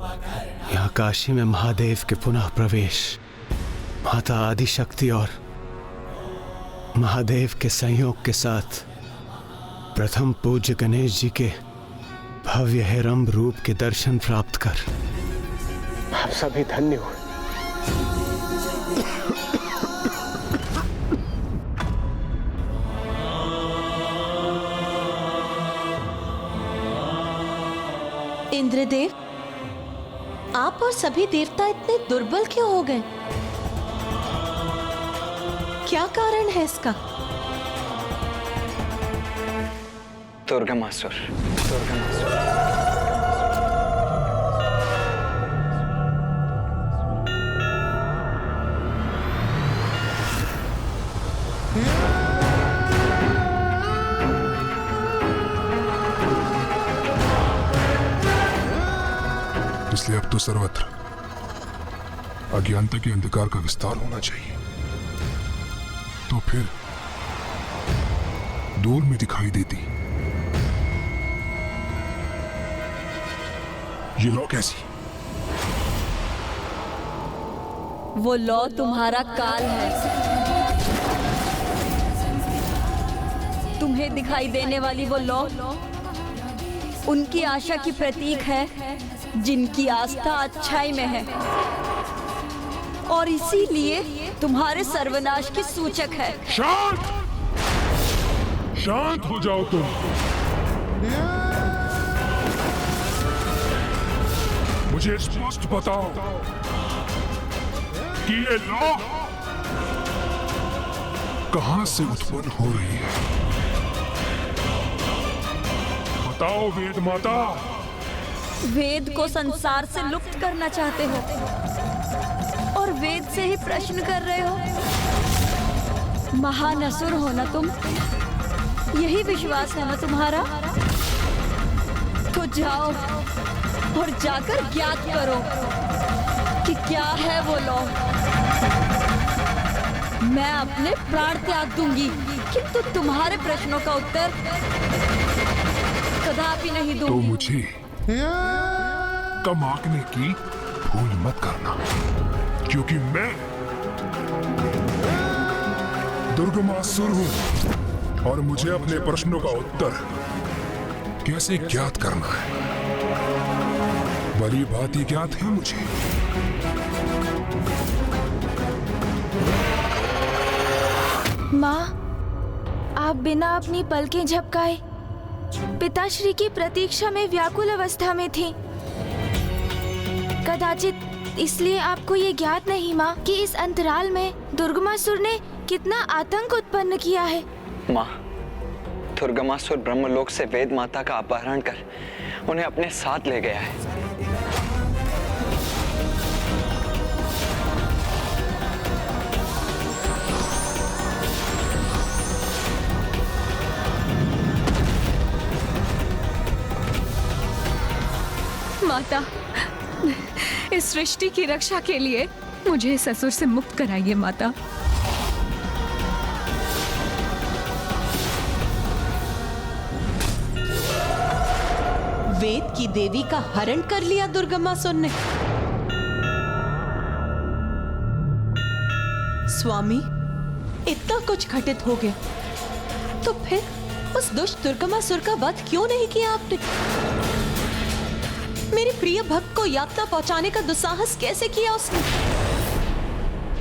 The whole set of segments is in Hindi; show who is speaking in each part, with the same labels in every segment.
Speaker 1: यहाँ काशी में महादेव के पुनः प्रवेश, माता आदिशक्ति और महादेव के संयोग के साथ प्रथम पूज्य गणेश जी के भव्य हेरंब रूप के दर्शन प्राप्त कर आप सभी धन्य हुए।
Speaker 2: इंद्रदेव, आप और सभी देवता इतने दुर्बल क्यों हो गए? क्या कारण है इसका?
Speaker 3: दुर्गमासुर।
Speaker 4: इसलिए अब तो सर्वत्र अज्ञानता के अंधकार का विस्तार होना चाहिए, तो फिर दूर में दिखाई देती ये लौ कैसी?
Speaker 5: वो लौ तुम्हारा काल है। तुम्हें दिखाई देने वाली वो लौ उनकी आशा की प्रतीक है जिनकी आस्था अच्छाई में है, और इसीलिए तुम्हारे सर्वनाश की सूचक है।
Speaker 4: शांत हो जाओ तुम। मुझे स्पष्ट बताओ कि ये लौ कहां से उत्पन्न हो रही है? बताओ वेद माता।
Speaker 5: वेद को संसार से लुप्त करना चाहते हो और वेद से ही प्रश्न कर रहे हो? महान असुर हो ना तुम? यही विश्वास है ना तुम्हारा? तो जाओ और जाकर ज्ञात करो कि क्या है वो लौ। मैं अपने प्राण त्याग दूंगी, किंतु तुम्हारे प्रश्नों का उत्तर कदापि नहीं दूंगी।
Speaker 4: तो मुझे कम आंकने की भूल मत करना, क्योंकि मैं दुर्गमासुर हूं और मुझे अपने प्रश्नों का उत्तर कैसे ज्ञात करना है बड़ी भांति ज्ञात है मुझे।
Speaker 6: माँ, आप बिना अपनी पलकें झपकाए पिताश्री की प्रतीक्षा में व्याकुल अवस्था में थी। कदाचित इसलिए आपको ये ज्ञात नहीं माँ कि इस अंतराल में दुर्गमासुर ने कितना आतंक उत्पन्न किया है।
Speaker 3: माँ, दुर्गमासुर ब्रह्मलोक से वेद माता का अपहरण कर उन्हें अपने साथ ले गया है।
Speaker 7: माता, इस सृष्टि की रक्षा के लिए मुझे इस असुर से मुक्त कराइए माता।
Speaker 2: वेद की देवी का हरण कर लिया दुर्गमासुर ने। स्वामी, इतना कुछ घटित हो गया, तो फिर उस दुष्ट दुर्गमासुर का वध क्यों नहीं किया आपने? मेरे प्रिय भक्त को यातना पहुंचाने का दुस्साहस कैसे किया उसने?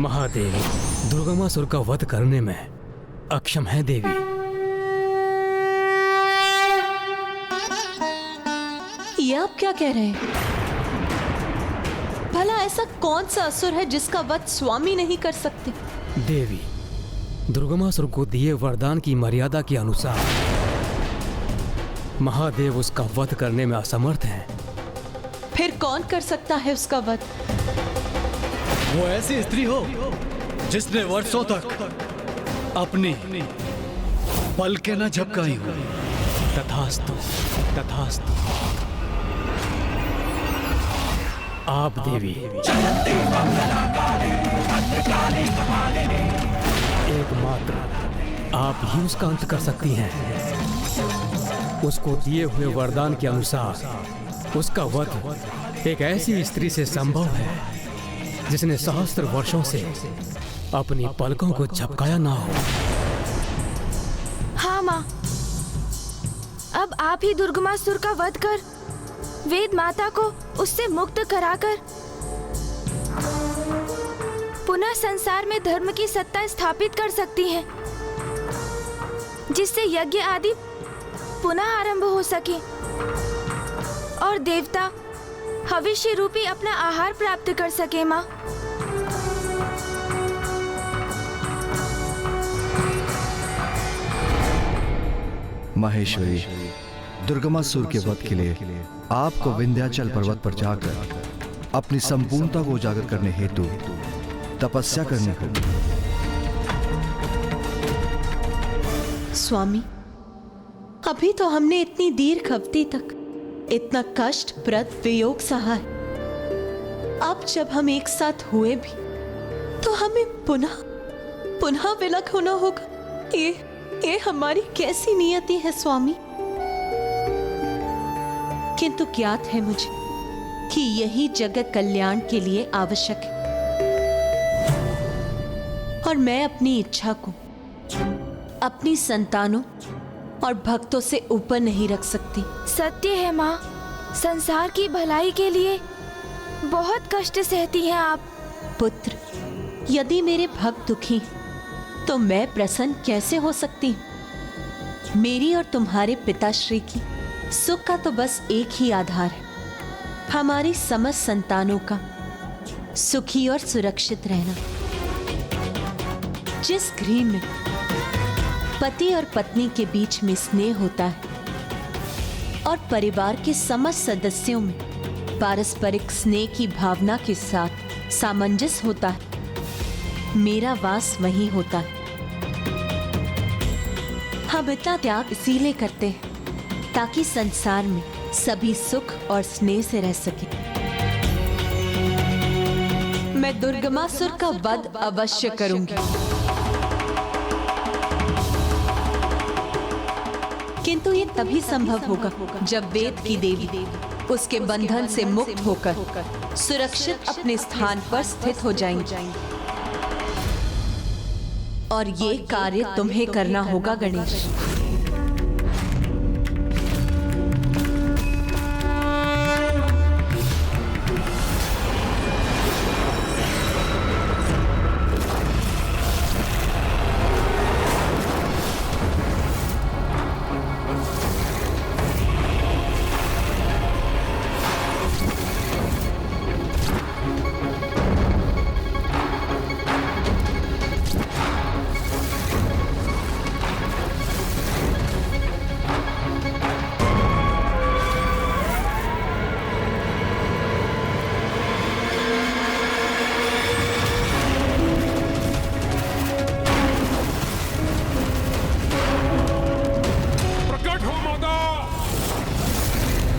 Speaker 1: महादेव दुर्गमासुर का वध करने में अक्षम है देवी।
Speaker 2: ये आप क्या कह रहे हैं? भला ऐसा कौन सा असुर है जिसका वध स्वामी नहीं कर सकते?
Speaker 1: देवी, दुर्गमासुर को दिए वरदान की मर्यादा के अनुसार महादेव उसका वध करने में असमर्थ हैं।
Speaker 2: फिर कौन कर सकता है उसका वध?
Speaker 8: वो ऐसी स्त्री हो जिसने वर्षों तक अपनी पलकें न झपकाई हो।
Speaker 1: तथास्तु, तथास्तु। आप देवी एकमात्र आप ही उसका अंत कर सकती हैं। उसको दिए हुए वरदान के अनुसार उसका वध
Speaker 9: एक ऐसी स्त्री से संभव है जिसने सहस्त्र वर्षों से अपनी पलकों को झपकाया ना हो।
Speaker 6: हाँ माँ, अब आप ही दुर्गमासुर का वध कर वेद माता को उससे मुक्त कराकर पुनः संसार में धर्म की सत्ता स्थापित कर सकती हैं, जिससे यज्ञ आदि पुनः आरंभ हो सके और देवता भविष्य रूपी अपना आहार प्राप्त कर सके। माँ,
Speaker 10: महेश्वरी, दुर्गमासुर के वध के लिए आपको विंध्याचल पर्वत पर जाकर अपनी संपूर्णता को उजागर करने हेतु तपस्या करनी होगी।
Speaker 2: स्वामी, अभी तो हमने इतनी दीर्घ अवधि तक इतना कष्टप्रद वियोग सहा है। अब जब हम एक साथ हुए भी तो हमें पुनः विलग होना होगा। ये हमारी कैसी नियति है स्वामी। किंतु ज्ञात है मुझे कि यही जगत कल्याण के लिए आवश्यक है और मैं अपनी इच्छा को अपनी संतानों और भक्तों से ऊपर नहीं रख सकती।
Speaker 6: सत्य है माँ, संसार की भलाई के लिए बहुत कष्ट सहती हैं आप।
Speaker 2: पुत्र, यदि मेरे भक्त दुखी तो मैं प्रसन्न कैसे हो सकती हूँ? मेरी और तुम्हारे पिताश्री की सुख का तो बस एक ही आधार है, हमारी समस्त संतानों का सुखी और सुरक्षित रहना। जिस गृह में पति और पत्नी के बीच में स्नेह होता है और परिवार के समस्त सदस्यों में पारस्परिक स्नेह की भावना के साथ सामंजस्य होता है, मेरा वास वहीं होता है। हम इतना त्याग इसीलिए करते हैं ताकि संसार में सभी सुख और स्नेह से रह सके। मैं दुर्गमासुर का वध अवश्य करूंगी, किंतु ये तभी संभव होगा जब वेद की देवी उसके बंधन से मुक्त होकर सुरक्षित अपने स्थान पर स्थित हो जाएंगी। और ये कार्य तुम्हें करना होगा गणेश।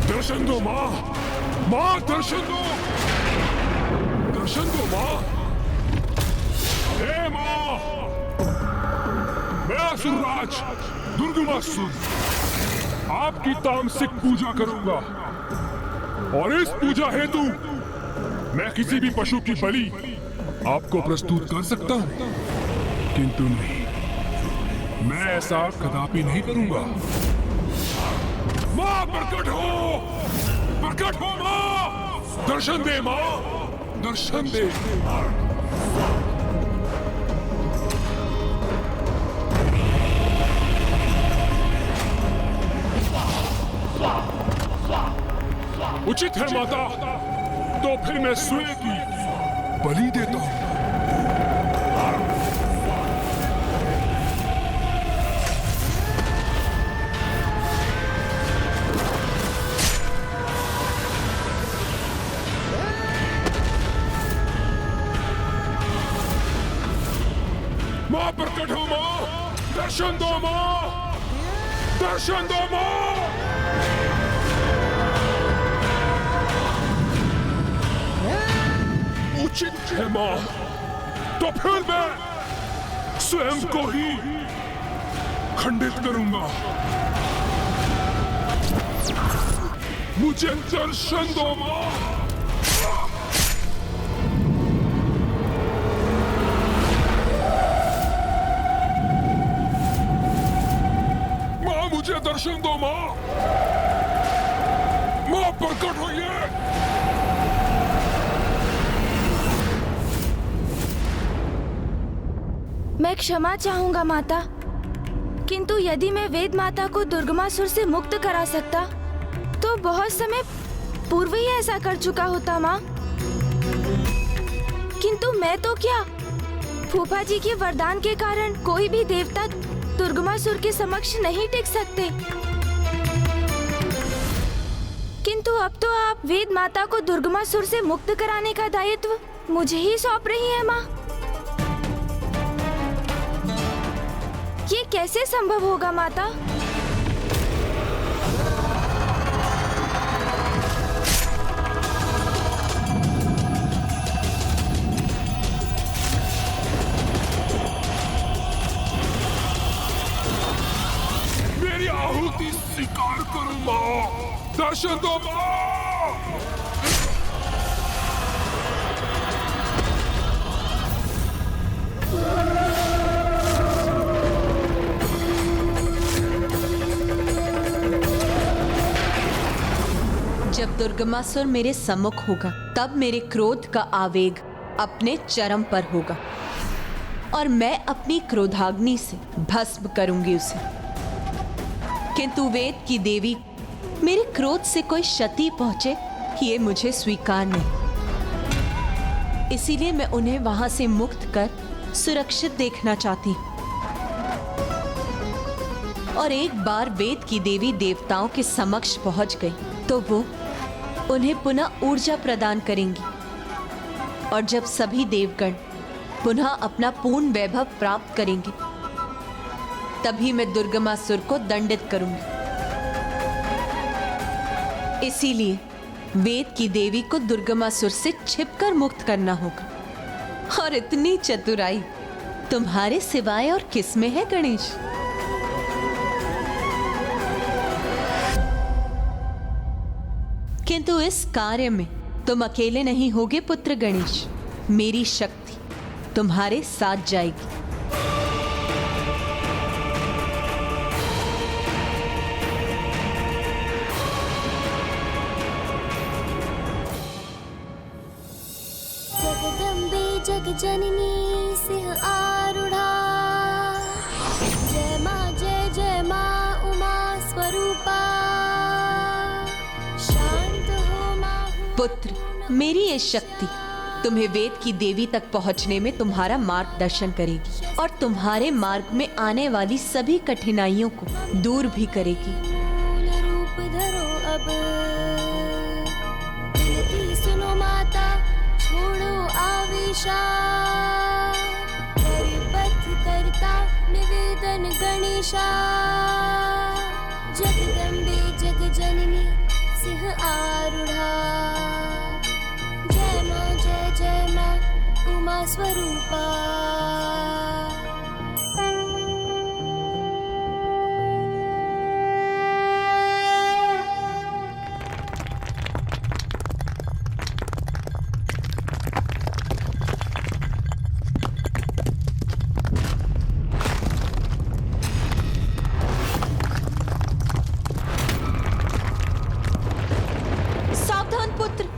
Speaker 4: दर्शन दो माँ, माँ दर्शन दो, दर्शन दो माँ। हे माँ, मैं असुरराज दुर्गमासुर आपकी तामसिक पूजा करूंगा और इस पूजा हेतु मैं किसी भी पशु की बलि आपको प्रस्तुत कर सकता हूं, किंतु नहीं, मैं ऐसा कदापि नहीं करूंगा। माँ प्रकट हो माँ, दर्शन दे माँ, दर्शन दे। उचित है माता, तो फिर मैं स्वयं की बलि देता हूं। मां प्रकट हो मां, दर्शन दो मां, दर्शन दो मां। उचित है मां, तो फिर मैं स्वयं को ही खंडित करूंगा। मुझे दर्शन दो मां, दर्शन दो माँ, माँ प्रकट होइए।
Speaker 6: मैं क्षमा चाहूंगा माता, किंतु यदि मैं वेद माता को दुर्गमासुर से मुक्त करा सकता तो बहुत समय पूर्व ही ऐसा कर चुका होता माँ। किंतु मैं तो क्या, फूफा जी के वरदान के कारण कोई भी देवता दुर्गमासुर के समक्ष नहीं टिक सकते। किंतु अब तो आप वेद माता को दुर्गमासुर से मुक्त कराने का दायित्व मुझे ही सौंप रही है माँ। ये कैसे संभव होगा माता?
Speaker 4: मेरी आहुति स्वीकार करो माँ, दर्शन दो माँ।
Speaker 2: जब दुर्गमासुर मेरे सम्मुख होगा तब मेरे क्रोध का आवेग अपने चरम पर होगा और मैं अपनी क्रोधाग्नि से भस्म करूंगी उसे। किंतु वेद की देवी मेरे क्रोध से कोई क्षति पहुंचे ये मुझे स्वीकार नहीं। इसीलिए मैं उन्हें वहां से मुक्त कर सुरक्षित देखना चाहती हूँ। और एक बार वेद की देवी देवताओं के समक्ष पहुंच गई तो वो उन्हें पुनः ऊर्जा प्रदान करेंगी और जब सभी देवगण पुनः अपना पूर्ण वैभव प्राप्त करेंगे तभी मैं दुर्गमासुर को दंडित करूंगी। इसीलिए वेद की देवी को दुर्गमासुर से छिपकर मुक्त करना होगा। और इतनी चतुराई तुम्हारे सिवाय और किस में है गणेश? किंतु इस कार्य में तुम अकेले नहीं होगे पुत्र गणेश, मेरी शक्ति तुम्हारे साथ जाएगी।
Speaker 11: जगदम्बे जगजननी सिंह आरूढ़ा, जय माँ उमा स्वरूपा।
Speaker 2: पुत्र, मेरी ये शक्ति तुम्हें वेद की देवी तक पहुंचने में तुम्हारा मार्गदर्शन करेगी और तुम्हारे मार्ग में आने वाली सभी कठिनाइयों को दूर भी करेगी।
Speaker 11: रूप धरो अब, विनती सुनो माता, छोड़ो आवेशा। परिपथ करता निवेदन गणेशा, जगदम्बे जगजननी सिंह आरूढ़ा। जय माँ उमा स्वरूपा।
Speaker 2: सावधान पुत्र।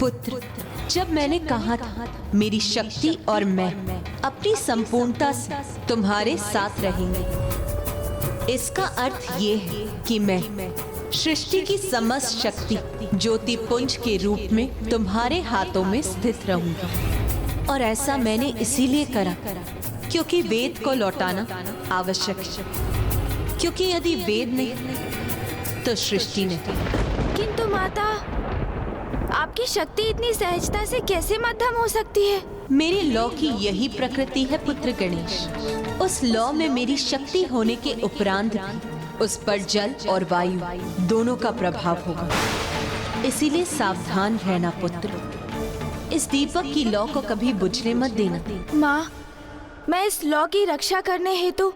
Speaker 2: पुत्र, जब मैंने कहा था मेरी शक्ति और मैं अपनी संपूर्णता से तुम्हारे साथ रहेंगे, इसका अर्थ ये है कि मैं सृष्टि की समस्त शक्ति ज्योति पुंज के रूप में तुम्हारे हाथों में स्थित रहूंगी। और ऐसा मैंने इसीलिए करा क्योंकि वेद को लौटाना आवश्यक है, क्योंकि यदि वेद नहीं तो सृष्टि नहीं।
Speaker 6: किंतु माता, आपकी शक्ति इतनी सहजता से कैसे मध्यम हो सकती है?
Speaker 2: मेरी लौ की यही प्रकृति है पुत्र गणेश। उस लौ में मेरी शक्ति होने के उपरांत भी उस पर जल और वायु दोनों का प्रभाव होगा। इसीलिए सावधान रहना पुत्र, इस दीपक की लौ को कभी बुझने मत देना।
Speaker 6: माँ, मैं इस लौ की रक्षा करने हेतु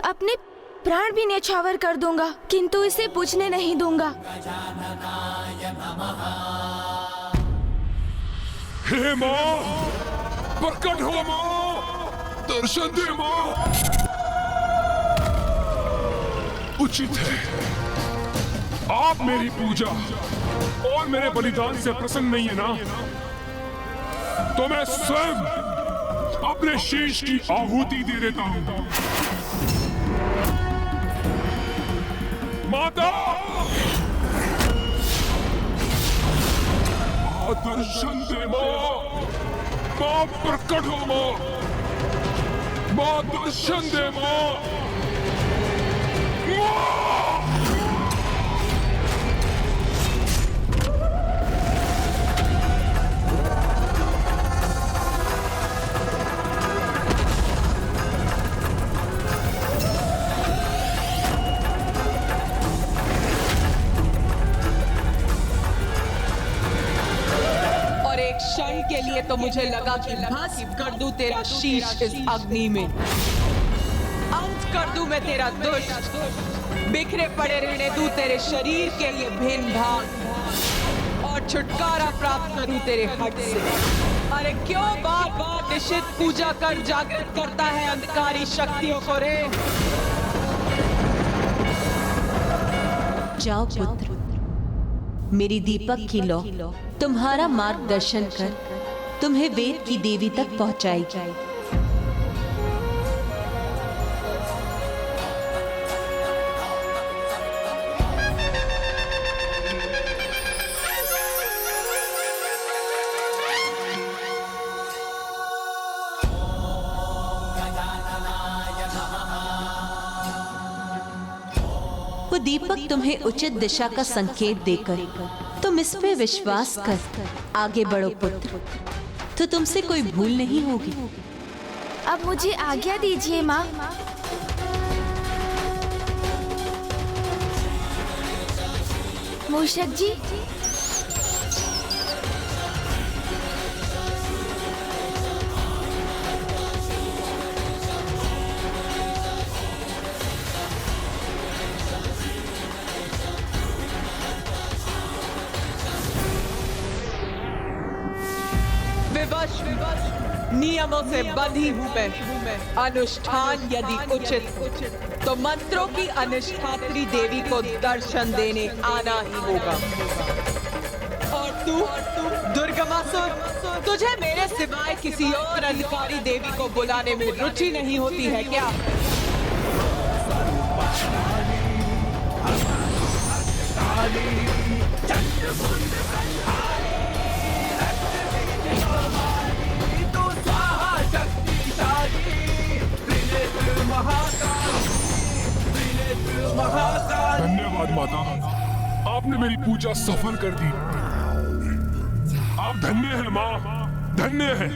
Speaker 6: अपने प्राण भी न्यौछावर कर दूंगा, किंतु इसे बुझने नहीं दूंगा।
Speaker 4: हे माँ, प्रकट हो माँ, दर्शन दे माँ। उचित है, आप मेरी पूजा और मेरे बलिदान से प्रसन्न नहीं है ना, तो मैं स्वयं अपने शीश की आहुति दे देता हूं। माता, दर्शन दे माँ, माँ प्रकट हो माँ, माँ दर्शन दे माँ,
Speaker 12: क्षण के लिए तो मुझे लगा कि भस्म कर दूं तेरा शीश इस अग्नि में, अंत कर दूं मैं तेरा दुष्ट, बिखरे पड़े रहने दूं तेरे शरीर के लिए भिन्न भाग, और छुटकारा प्राप्त करूं तेरे हट से। अरे क्यों बार बार निश्चित पूजा कर जागृत करता है अंधकारी शक्तियों को रे?
Speaker 2: जाओ पुत्र, मेरी दीपक की लौ तुम्हारा मार्गदर्शन कर तुम्हें वेद की देवी तक पहुंचाएगी। वो दीपक तुम्हें उचित दिशा का संकेत देकर तुम इस पे विश्वास कर आगे बढ़ो पुत्र, तो तुमसे कोई भूल नहीं होगी।
Speaker 6: अब मुझे आज्ञा दीजिए माँ। मूषक जी,
Speaker 12: नियमों से बंधी हूँ मैं। अनुष्ठान यदि उचित तो मंत्रों की अधिष्ठात्री देवी को दर्शन देने आना ही होगा। और तू दुर्गमासुर, तुझे मेरे सिवाय किसी और अंधकारी देवी को बुलाने में रुचि नहीं होती है क्या?
Speaker 4: धन्यवाद माता, आपने मेरी पूजा सफल कर दी। आप धन्य हैं माँ, धन्य हैं।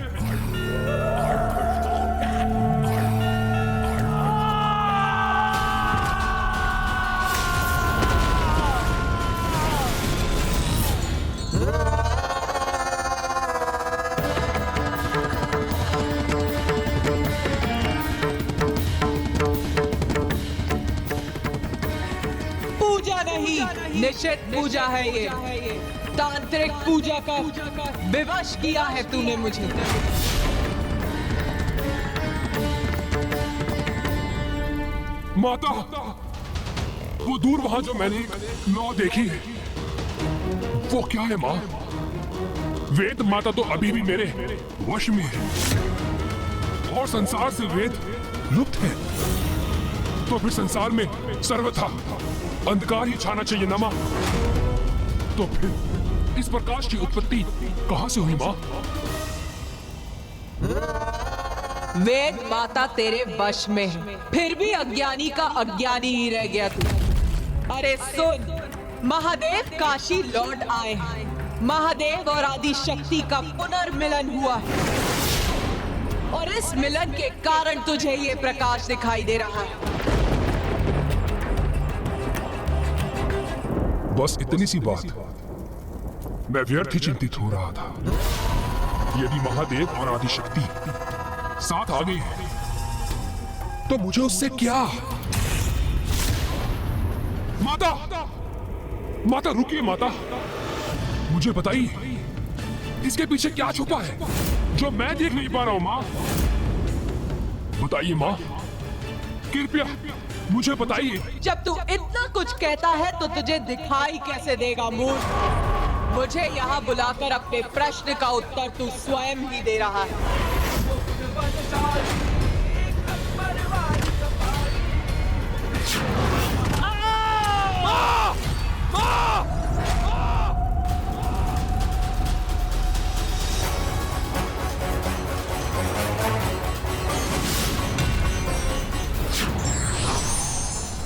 Speaker 12: निश्चित पूजा है ये, तांत्रिक पूजा का विवश किया है तूने मुझे।
Speaker 4: माता, वो दूर वहां जो मैंने नौ देखी है, वो क्या है माँ? वेद माता तो अभी भी मेरे वश में है और संसार से वेद लुप्त है, तो फिर संसार में सर्वथा अंधकार ही छाना चाहिए ना माँ? तो फिर इस प्रकाश की उत्पत्ति कहां से हुई माँ?
Speaker 12: वेद माता तेरे वश में है, फिर भी अज्ञानी का अज्ञानी ही रह गया तू। अरे सुन, महादेव काशी लौट आए हैं। महादेव और आदि शक्ति का पुनर्मिलन हुआ है, और इस मिलन के कारण तुझे ये प्रकाश दिखाई दे रहा है।
Speaker 4: बस इतनी सी बात, मैं व्यर्थ ही चिंतित हो रहा था। यदि महादेव और आदि शक्ति साथ आ गए हैं, तो मुझे उससे क्या? माता, माता रुकिए माता, मुझे बताइए इसके पीछे क्या छुपा है जो मैं देख नहीं पा रहा हूँ माँ? बताइए माँ, कृपया मुझे बताइए।
Speaker 12: जब तू इतना कुछ कहता है तो तुझे दिखाई कैसे देगा मूर्ख? मुझे यहाँ बुलाकर अपने प्रश्न का उत्तर तू स्वयं ही दे रहा है।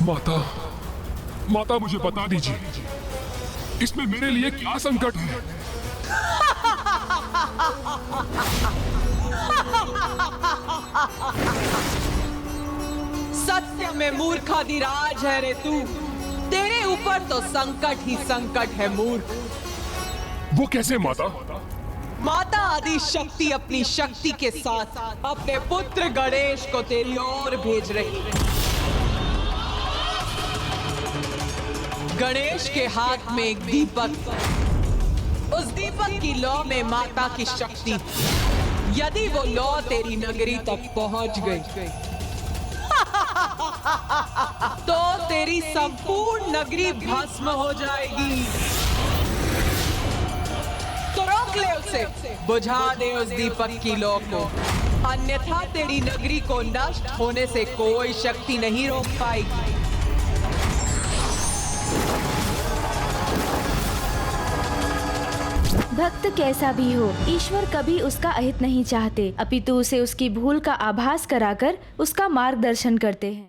Speaker 4: माता, माता मुझे बता दीजिए, इसमें मेरे लिए क्या संकट है?
Speaker 12: सत्य में मूर्खाधिराज है रे तू। तेरे ऊपर तो संकट ही संकट है मूर्ख।
Speaker 4: वो कैसे माता?
Speaker 12: माता आदि शक्ति अपनी शक्ति के साथ अपने पुत्र गणेश को तेरी ओर भेज रही है। गणेश के हाथ में एक दीपक, उस दीपक की लौ में माता की शक्ति। यदि वो लौ तेरी नगरी तक पहुंच गई तो तेरी संपूर्ण नगरी भस्म हो जाएगी। तो रोक ले उसे, बुझा दे उस दीपक की लौ को, अन्यथा तेरी नगरी को नष्ट होने से कोई शक्ति नहीं रोक पाएगी।
Speaker 6: भक्त कैसा भी हो, ईश्वर कभी उसका अहित नहीं चाहते, अपितु उसे उसकी भूल का आभास कराकर उसका मार्गदर्शन करते हैं।